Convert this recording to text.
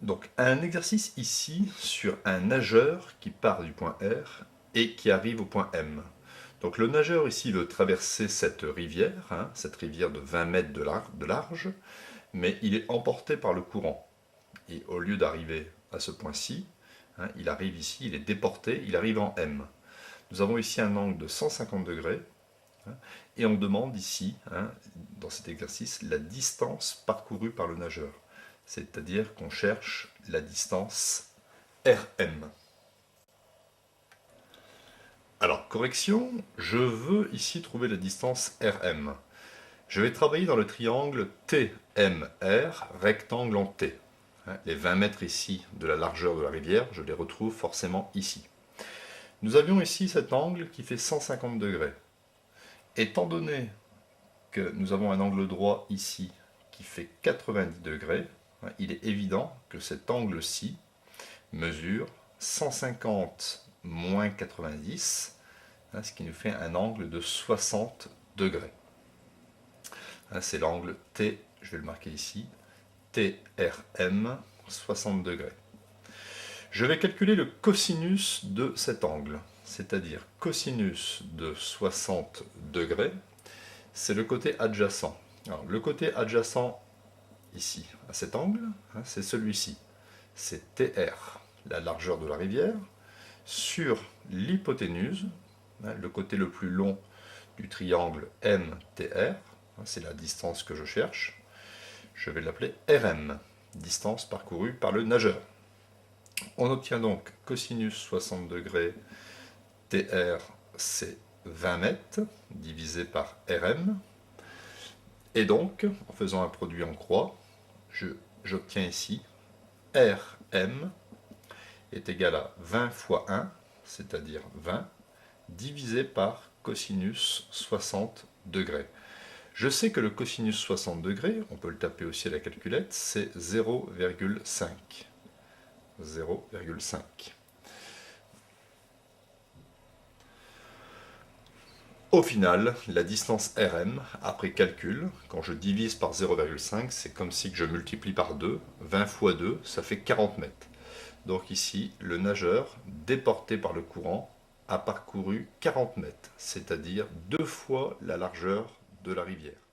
Donc un exercice ici sur un nageur qui part du point R et qui arrive au point M. Donc le nageur ici veut traverser cette rivière de 20 mètres de large, mais il est emporté par le courant. Et au lieu d'arriver à ce point-ci, il arrive ici, il est déporté, il arrive en M. Nous avons ici un angle de 150 degrés, et on demande ici, dans cet exercice, la distance parcourue par le nageur. C'est-à-dire qu'on cherche la distance RM. Alors, correction, je veux ici trouver la distance RM. Je vais travailler dans le triangle TMR, rectangle en T. Les 20 mètres ici de la largeur de la rivière, je les retrouve forcément ici. Nous avions ici cet angle qui fait 150 degrés. Étant donné que nous avons un angle droit ici qui fait 90 degrés, il est évident que cet angle-ci mesure 150 moins 90, ce qui nous fait un angle de 60 degrés. C'est l'angle T, je vais le marquer ici, TRM, 60 degrés. Je vais calculer le cosinus de cet angle, c'est-à-dire cosinus de 60 degrés, c'est le côté adjacent. Alors, le côté adjacent ici, à cet angle, c'est celui-ci. C'est TR, la largeur de la rivière, sur l'hypoténuse, le côté le plus long du triangle MTR, c'est la distance que je cherche. Je vais l'appeler RM, distance parcourue par le nageur. On obtient donc cosinus 60 degrés TR, c'est 20 mètres, divisé par RM. Et donc, en faisant un produit en croix, j'obtiens ici RM est égal à 20 fois 1, c'est-à-dire 20, divisé par cosinus 60 degrés. Je sais que le cosinus 60 degrés, on peut le taper aussi à la calculette, c'est 0,5. 0,5. Au final, la distance RM, après calcul, quand je divise par 0,5, c'est comme si je multiplie par 2. 20 fois 2, ça fait 40 mètres. Donc ici, le nageur, déporté par le courant, a parcouru 40 mètres, c'est-à-dire 2 fois la largeur de la rivière.